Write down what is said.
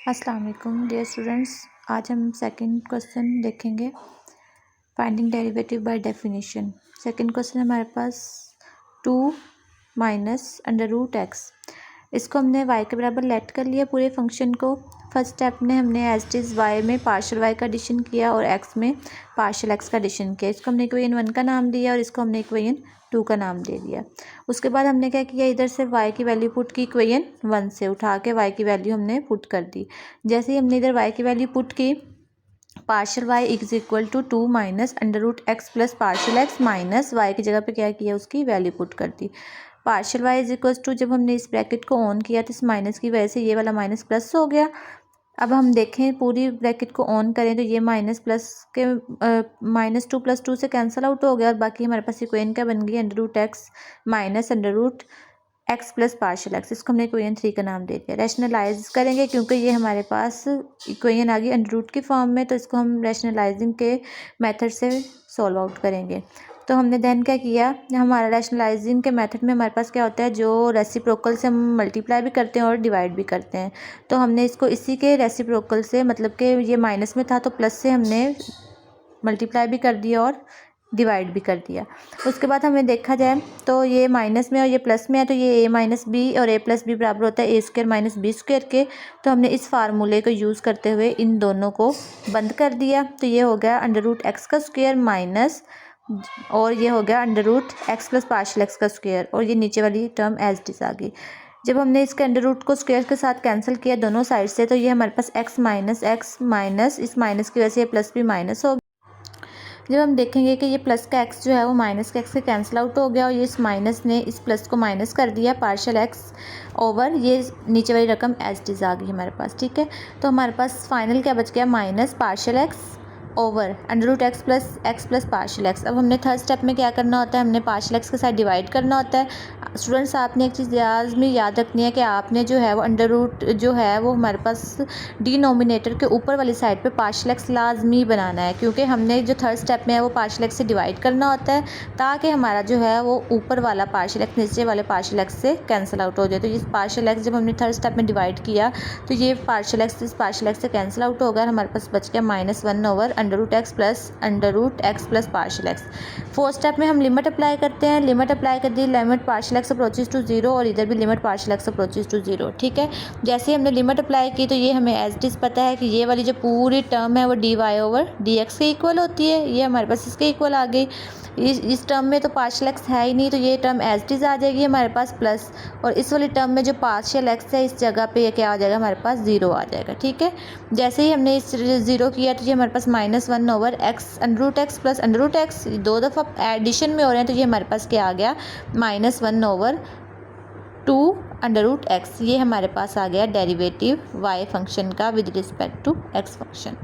अस्सलाम वालेकुम dear students. आज हम सेकंड क्वेश्चन देखेंगे, finding derivative by definition. Second question हमारे पास 2 माइनस अंडर रूट एक्स, इसको हमने y के बराबर लेट कर लिया पूरे फंक्शन को। फर्स्ट स्टेप में हमने एज इट इज़ y में पार्शियल y का एडिशन किया और x में पार्शियल x का एडिशन किया। इसको हमने इक्वेशन 1 का नाम दिया और इसको हमने इक्वेशन 2 का नाम दे दिया। उसके बाद हमने क्या किया, इधर से y की वैल्यू पुट की, इक्वेशन 1 से उठा के y की वैल्यू हमने पुट कर दी। जैसे ही हमने इधर y की वैल्यू पुट की, partial y is equal to 2 minus under root x plus partial x minus y की जगह पे क्या किया, उसकी वैल्यू पुट कर दी। Partial y is equal to, जब हमने इस ब्रैकेट को ऑन किया तो इस माइनस की वजह से ये वाला माइनस प्लस हो गया। अब हम देखें पूरी ब्रैकेट को ऑन करें तो ये माइनस प्लस के -2 + 2 से कैंसिल आउट हो गया और बाकी हमारे पास इक्वेशन क्या बन गई, under root x minus under root x plus partial x. इसको हमने इक्वेशन 3 का नाम दे दिया। रैशनलाइज करेंगे क्योंकि ये हमारे पास इक्वेशन आ गई अंडर रूट की फॉर्म में, तो इसको हम रैशनलाइजिंग के मेथड से सॉल्व आउट करेंगे। तो हमने देन क्या किया, हमारा रैशनलाइजिंग के मेथड में हमारे पास क्या होता है, जो रेसिप्रोकल से हम मल्टीप्लाई भी करते हैं और डिवाइड भी करते हैं। तो हमने इसको इसी के रेसिप्रोकल से, मतलब कि ये माइनस में था तो प्लस से हमने मल्टीप्लाई भी कर दिया और डिवाइड भी कर दिया। उसके बाद हमें देखा जाए तो ये माइनस में और ये प्लस में है, तो ये a माइनस बी और a प्लस बी बराबर होता है a² माइनस बी स्क्वायर के। तो हमने इस फार्मूले को यूज़ करते हुए इन दोनों को बंद कर दिया। तो ये हो गया अंडर रूट एक्स का स्क्वायर माइनस, और ये हो गया under root x plus partial x का स्क्वायर, और ये नीचे वाली टर्म एज इट इज आ गई। जब हमने इसके अंडर रूट को स्क्वायर के साथ कैंसिल किया दोनों साइड से, तो ये हमारे पास एक्स माइनस इस माइनस की वजह से ये प्लस भी माइनस हो। जब हम देखेंगे कि ये प्लस का एक्स जो है वो माइनस का एक्स से कैंसिल आउट हो गया और ये इस माइनस ने इस प्लस को माइनस कर दिया, पार्शियल एक्स ओवर ये नीचे वाली रकम एज इट इज़ आ गई हमारे पास। ठीक है, तो हमारे पास फाइनल क्या बच गया, minus partial x over under root x plus partial x. अब हमने थर्ड स्टेप में क्या करना होता है, हमने पार्शियल एक्स के साथ डिवाइड करना होता है। स्टूडेंट्स, आपने एक चीज़ लाजमी याद रखनी है कि आपने जो है वो अंडर रूट जो है वो हमारे पास डिनोमिनेटर के ऊपर वाली साइड पे पार्शियल एक्स लाजमी बनाना है, क्योंकि हमने जो थर्ड स्टेप में है वो पार्शियल एक्स से डिवाइड करना होता है ताकि हमारा जो है वो ऊपर वाला पार्शियल एक्स नीचे वाले पार्शियल एक्स से कैंसिल आउट हो जाए। तो इस पार्शियल एक्स जब हमने थर्ड स्टेप में डिवाइड किया तो ये पार्शियल एक्स इस पार्शियल एक्स से कैंसिल आउट हो गया, हमारे पास बच गया -1 over under root x plus partial x. Fourth step में हम लिमिट अप्लाई करते हैं। लिमिट अप्लाई कर दी, limit partial x approaches to 0 और इधर भी limit partial x approaches to 0। ठीक है, जैसे ही हमने लिमिट अप्लाई की तो ये हमें एज इट इज़ पता है कि ये वाली जो पूरी टर्म है वो dy ओवर dx के इक्वल होती है। ये हमारे पास इसके इक्वल आ गई। इस टर्म में तो पार्शियल एक्स है ही नहीं, तो ये टर्म एज इट इज़ आ जाएगी हमारे पास प्लस, और इस वाली टर्म में जो पार्शियल एक्स है इस जगह पे ये क्या आ जाएगा, हमारे पास 0 आ जाएगा। ठीक है, जैसे ही हमने इस 0 किया तो ये हमारे पास -1 over x under root x plus under root x, दो दफ़ा एडिशन में हो रहे हैं, तो ये हमारे पास क्या आ गया, -1 ओवर 2 अंडर रूट एक्स। ये हमारे पास आ गया डेरिवेटिव y फंक्शन का with respect to x function.